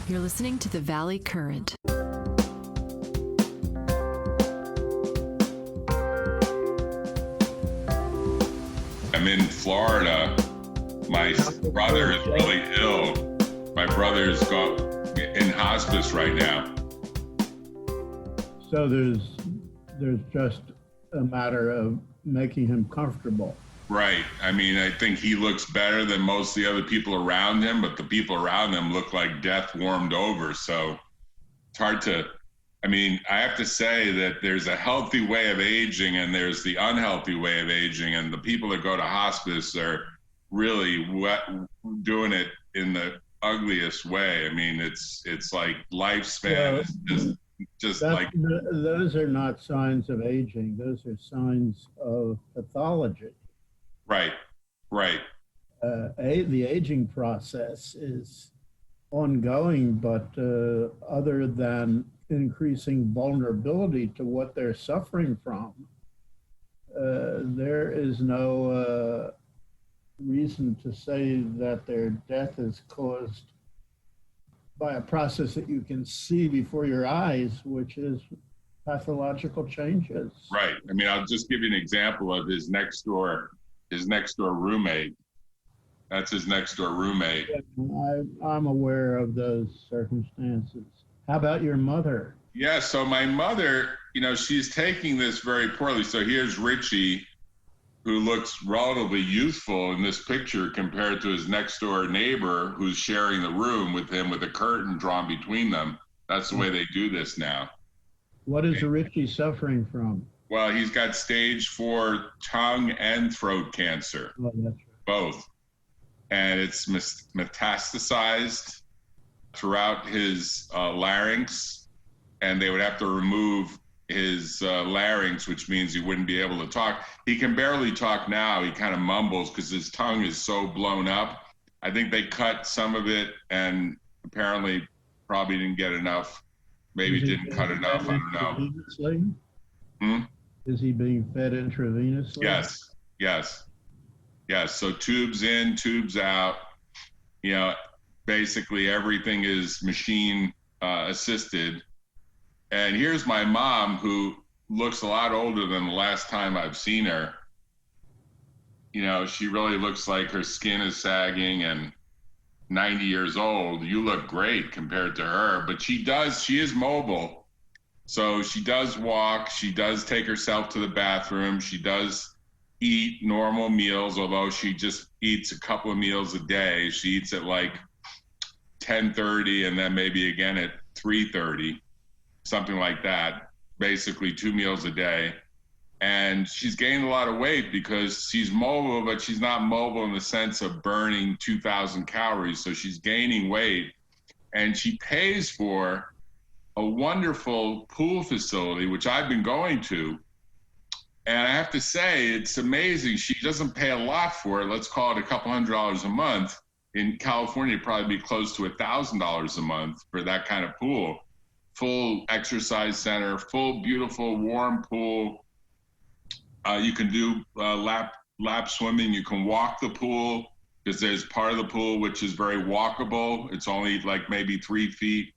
You're listening to the Valley Current. I'm in Florida. My brother is really ill. My brother's in hospice right now. So there's just a matter of making him comfortable. Right. I mean, I think he looks better than most of the other people around him, but the people around him look like death warmed over. So it's hard to, I mean, I have to say that there's a healthy way of aging and there's the unhealthy way of aging. And the people that go to hospice are really doing it in the ugliest way. I mean, it's like lifespan is just like. Those are not signs of aging. Those are signs of pathology. Right. The aging process is ongoing, but other than increasing vulnerability to what they're suffering from, there is no reason to say that their death is caused by a process that you can see before your eyes, which is pathological changes. Right. I mean, I'll just give you an example of his next door roommate. That's his next door roommate. I'm aware of those circumstances. How about your mother? Yeah, so my mother, she's taking this very poorly. So here's Richie, who looks relatively youthful in this picture compared to his next door neighbor who's sharing the room with him with a curtain drawn between them. That's the way they do this now. What is Richie suffering from? Well, he's got stage 4 tongue and throat cancer, Oh, that's right. both. And it's metastasized throughout his larynx, and they would have to remove his larynx, which means he wouldn't be able to talk. He can barely talk now. He kind of mumbles because his tongue is so blown up. I think they cut some of it and apparently probably didn't get enough. Maybe didn't cut enough. I don't know. Is he being fed intravenously? Yes. So tubes in, tubes out. Basically everything is machine assisted. And here's my mom, who looks a lot older than the last time I've seen her. She really looks like her skin is sagging, and 90 years old. You look great compared to her, but she is mobile. So she does walk, she does take herself to the bathroom, she does eat normal meals, although she just eats a couple of meals a day. She eats at like 10:30 and then maybe again at 3:30, something like that, basically 2 meals a day. And she's gained a lot of weight because she's mobile, but she's not mobile in the sense of burning 2,000 calories. So she's gaining weight, and she pays for a wonderful pool facility, which I've been going to. And I have to say, it's amazing. She doesn't pay a lot for it. Let's call it a couple $100s a month. In California, it'd probably be close to $1,000 a month for that kind of pool. Full exercise center, full, beautiful, warm pool. You can do lap swimming. You can walk the pool because there's part of the pool which is very walkable. It's only like maybe 3 feet.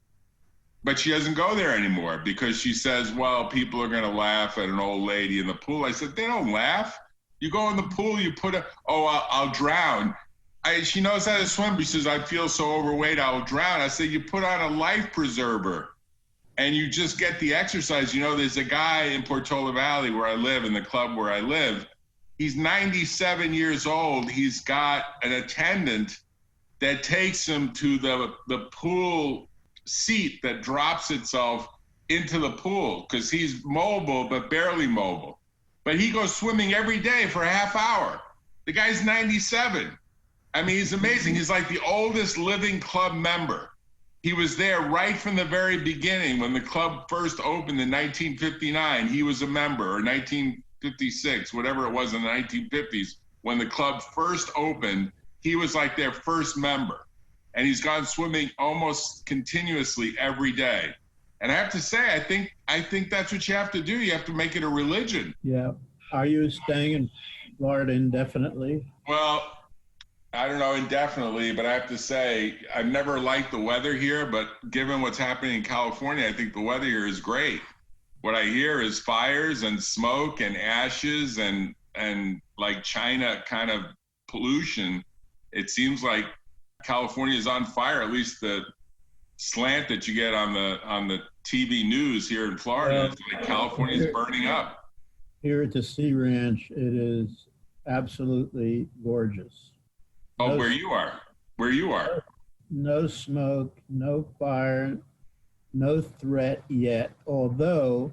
But she doesn't go there anymore because she says, well, people are going to laugh at an old lady in the pool. I said, they don't laugh. You go in the pool, you put I'll drown. She knows how to swim. She says, I feel so overweight, I'll drown. I said, you put on a life preserver and you just get the exercise. There's a guy in Portola Valley where I live, in the club where I live. He's 97 years old. He's got an attendant that takes him to the pool seat that drops itself into the pool because he's mobile but barely mobile. But he goes swimming every day for a half hour. The guy's 97. I mean, he's amazing. He's like the oldest living club member. He was there right from the very beginning when the club first opened in 1959. He was a member, or 1956, whatever it was in the 1950s. When the club first opened, he was like their first member. And he's gone swimming almost continuously every day. And I have to say, I think that's what you have to do. You have to make it a religion. Yeah. Are you staying in Florida indefinitely? Well, I don't know indefinitely, but I have to say, I've never liked the weather here, but given what's happening in California, I think the weather here is great. What I hear is fires and smoke and ashes and like China kind of pollution. It seems like California is on fire, at least the slant that you get on the TV news here in Florida. It's like California is burning up. Here at the Sea Ranch, it is absolutely gorgeous. Oh, No, where you are. no smoke, no fire, no threat yet, although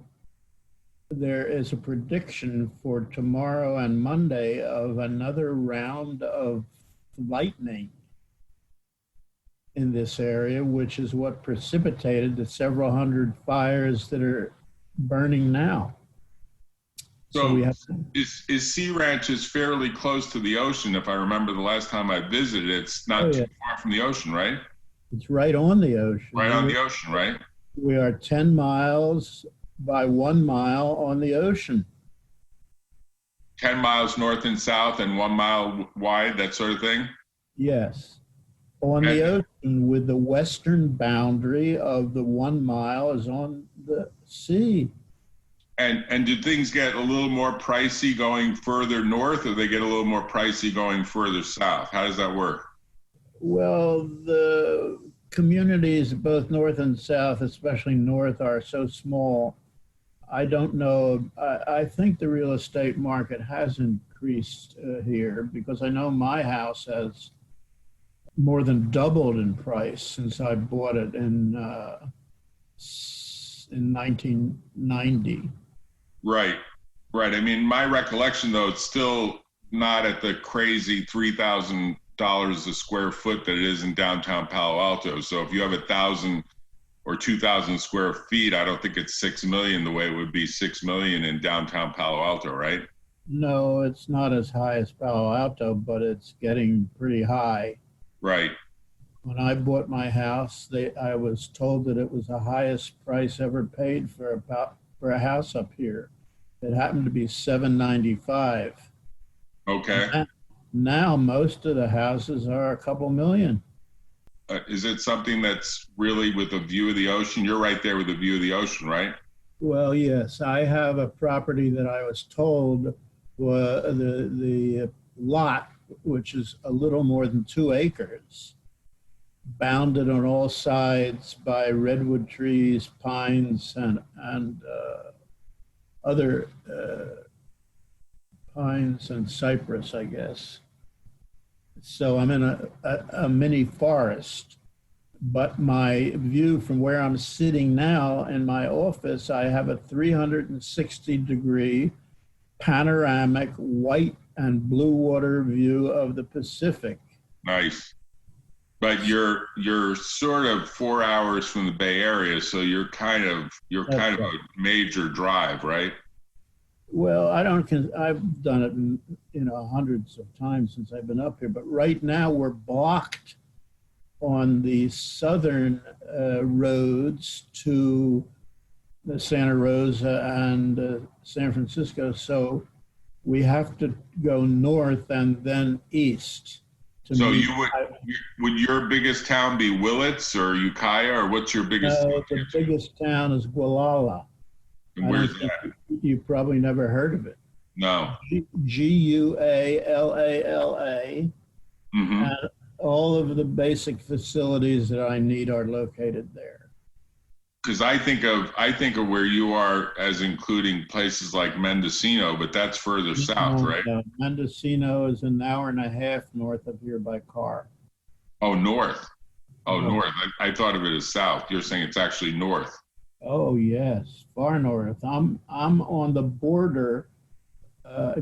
there is a prediction for tomorrow and Monday of another round of lightning in this area, which is what precipitated the several hundred fires that are burning now. So we have is Sea Ranch is fairly close to the ocean. If I remember the last time I visited, it's not too far from the ocean, right? It's right on the ocean. Right on the ocean, right? We are 10 miles by 1 mile on the ocean. 10 miles north and south and 1 mile wide, that sort of thing? Yes. On the ocean, with the western boundary of the 1 mile is on the sea. And do things get a little more pricey going further north, or they get a little more pricey going further south? How does that work? Well, the communities both north and south, especially north, are so small. I don't know. I think the real estate market has increased here, because I know my house has more than doubled in price since I bought it in 1990. Right. I mean, my recollection, though, it's still not at the crazy $3,000 a square foot that it is in downtown Palo Alto. So if you have 1,000 or 2,000 square feet, I don't think it's 6 million the way it would be 6 million in downtown Palo Alto, right? No, it's not as high as Palo Alto, but it's getting pretty high. Right. When I bought my house, I was told that it was the highest price ever paid for a house up here. It happened to be $795. Okay. Now most of the houses are a couple million. Is it something that's really with a view of the ocean? You're right there with a view of the ocean, right? Well, yes, I have a property that I was told the lot, which is a little more than 2 acres, bounded on all sides by redwood trees, pines, and other pines and cypress, I guess. So I'm in a mini forest, but my view from where I'm sitting now in my office, I have a 360-degree panoramic white and blue water view of the Pacific. Nice. But you're sort of 4 hours from the Bay Area, so you're kind of a major drive, right? Well, I've done it, hundreds of times since I've been up here, but right now we're blocked on the southern roads to the Santa Rosa and San Francisco. So we have to go north and then east. So would your biggest town be Willits or Ukiah, or what's your biggest town? The biggest town is Gualala. And where's that? You probably never heard of it. No. Gualala. Mm-hmm. And all of the basic facilities that I need are located there. Because I think of where you are as including places like Mendocino, but that's further south, right? Mendocino is an hour and a half north of here by car. Oh, north. Oh, north. I thought of it as south. You're saying it's actually north. Oh, yes, far north. I'm on the border,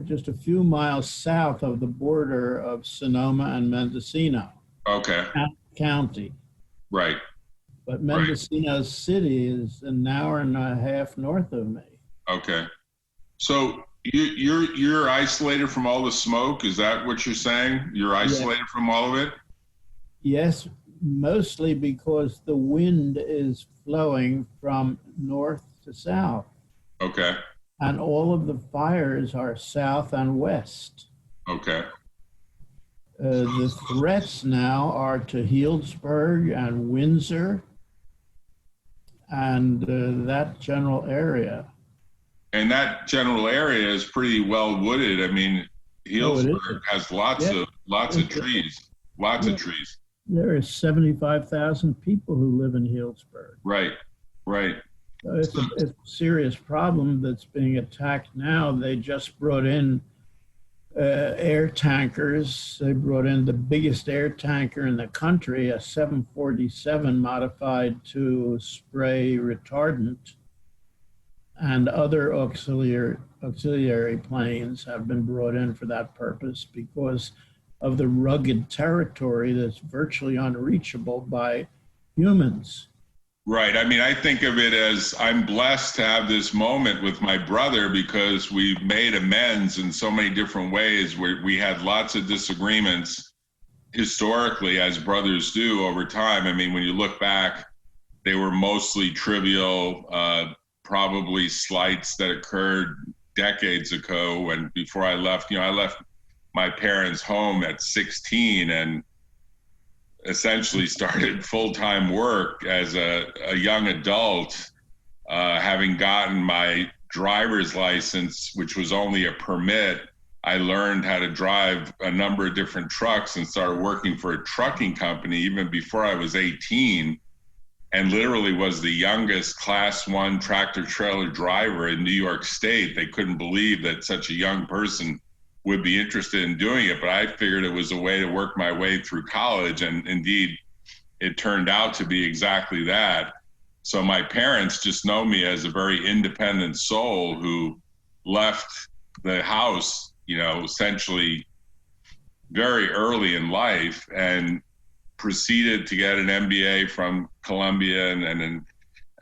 just a few miles south of the border of Sonoma and Mendocino. Okay. County. Right. But Mendocino City is an hour and a half north of me. Okay. So you're isolated from all the smoke? Is that what you're saying? You're isolated from all of it? Yes, mostly because the wind is flowing from north to south. Okay. And all of the fires are south and west. Okay. The threats now are to Healdsburg and Windsor and that general area. And that general area is pretty well wooded. I mean, Healdsburg has lots of trees, lots of trees. There are 75,000 people who live in Healdsburg. Right, right. So it's a serious problem that's being attacked now. They just brought in air tankers. They brought in the biggest air tanker in the country, a 747 modified to spray retardant, and other auxiliary planes have been brought in for that purpose because of the rugged territory that's virtually unreachable by humans. Right. I mean, I think of it as I'm blessed to have this moment with my brother because we've made amends in so many different ways. We had lots of disagreements historically, as brothers do over time. I mean, when you look back, they were mostly trivial, probably slights that occurred decades ago. When before I left, I left my parents' home at 16 and essentially started full-time work as a young adult, having gotten my driver's license, which was only a permit. I learned how to drive a number of different trucks and started working for a trucking company even before I was 18, and literally was the youngest Class 1 tractor trailer driver in New York State. They couldn't believe that such a young person would be interested in doing it, but I figured it was a way to work my way through college, and indeed it turned out to be exactly that. So my parents just know me as a very independent soul who left the house, essentially very early in life and proceeded to get an MBA from Columbia and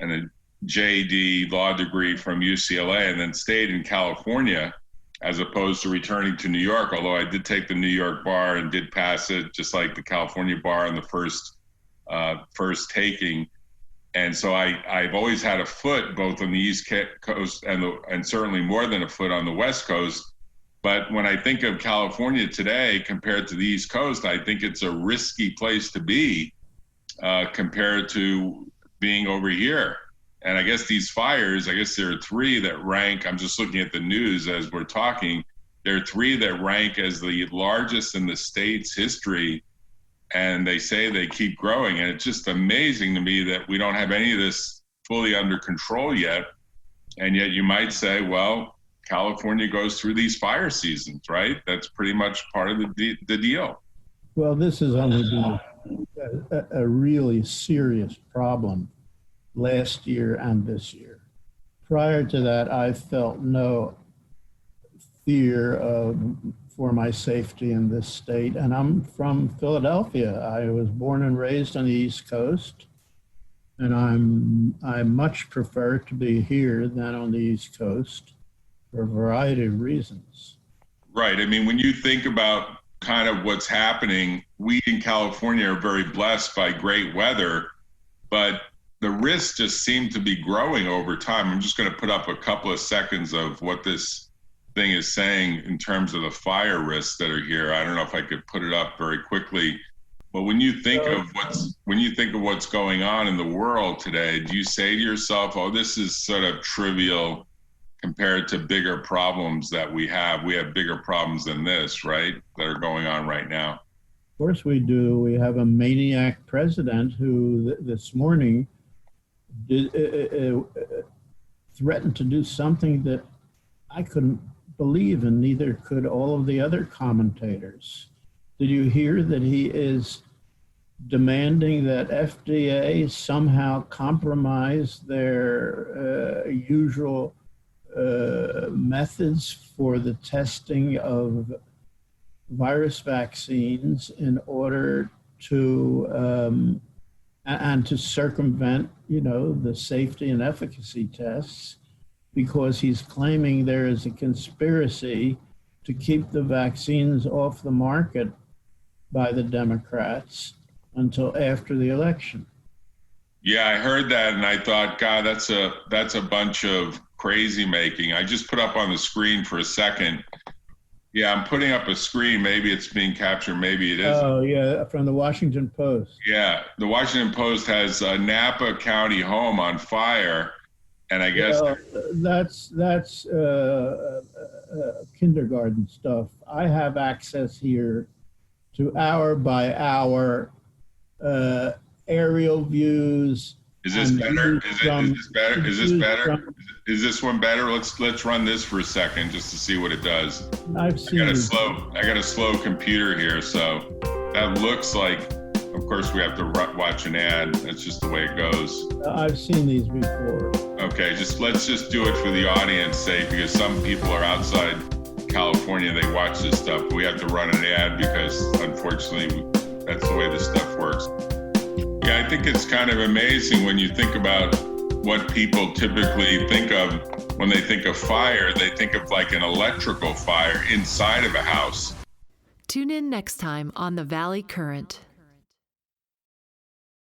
a JD law degree from UCLA, and then stayed in California as opposed to returning to New York, although I did take the New York bar and did pass it, just like the California bar in the first taking. And so I've always had a foot both on the East Coast and certainly more than a foot on the West Coast. But when I think of California today compared to the East Coast, I think it's a risky place to be compared to being over here. And I guess these fires, there are three that rank, I'm just looking at the news as we're talking, there are three that rank as the largest in the state's history, and they say they keep growing. And it's just amazing to me that we don't have any of this fully under control yet. And yet you might say, well, California goes through these fire seasons, right? That's pretty much part of the deal. Well, this has only been a really serious problem last year and this year. Prior to that, I felt no fear for my safety in this state. And I'm from Philadelphia. I was born and raised on the East Coast, and I much prefer to be here than on the East Coast for a variety of reasons. Right. I mean, when you think about kind of what's happening, we in California are very blessed by great weather, but the risks just seem to be growing over time. I'm just going to put up a couple of seconds of what this thing is saying in terms of the fire risks that are here. I don't know if I could put it up very quickly, but when you think of what's going on in the world today, do you say to yourself, "Oh, this is sort of trivial compared to bigger problems that we have? We have bigger problems than this, right? That are going on right now." Of course we do. We have a maniac president who this morning threatened to do something that I couldn't believe, and neither could all of the other commentators. Did you hear that he is demanding that FDA somehow compromise their usual methods for the testing of virus vaccines in order to and to circumvent, the safety and efficacy tests, because he's claiming there is a conspiracy to keep the vaccines off the market by the Democrats until after the election. Yeah, I heard that, and I thought, God, that's a bunch of crazy making. I just put up on the screen for a second Yeah, I'm putting up a screen. Maybe it's being captured. Maybe it isn't. Oh, yeah, from the Washington Post. Yeah, the Washington Post has a Napa County home on fire, and I guess Well, that's kindergarten stuff. I have access here to hour by hour aerial views. is this better? Is this better? Is this better? Is this one better? Let's run this for a second just to see what it does. I've seen. I got a slow computer here, so that looks like. Of course, we have to watch an ad. That's just the way it goes. I've seen these before. Okay, let's just do it for the audience sake, because some people are outside California. They watch this stuff. We have to run an ad because, unfortunately, that's the way this stuff works. Yeah, I think it's kind of amazing when you think about what people typically think of when they think of fire. They think of like an electrical fire inside of a house. Tune in next time on The Valley Current.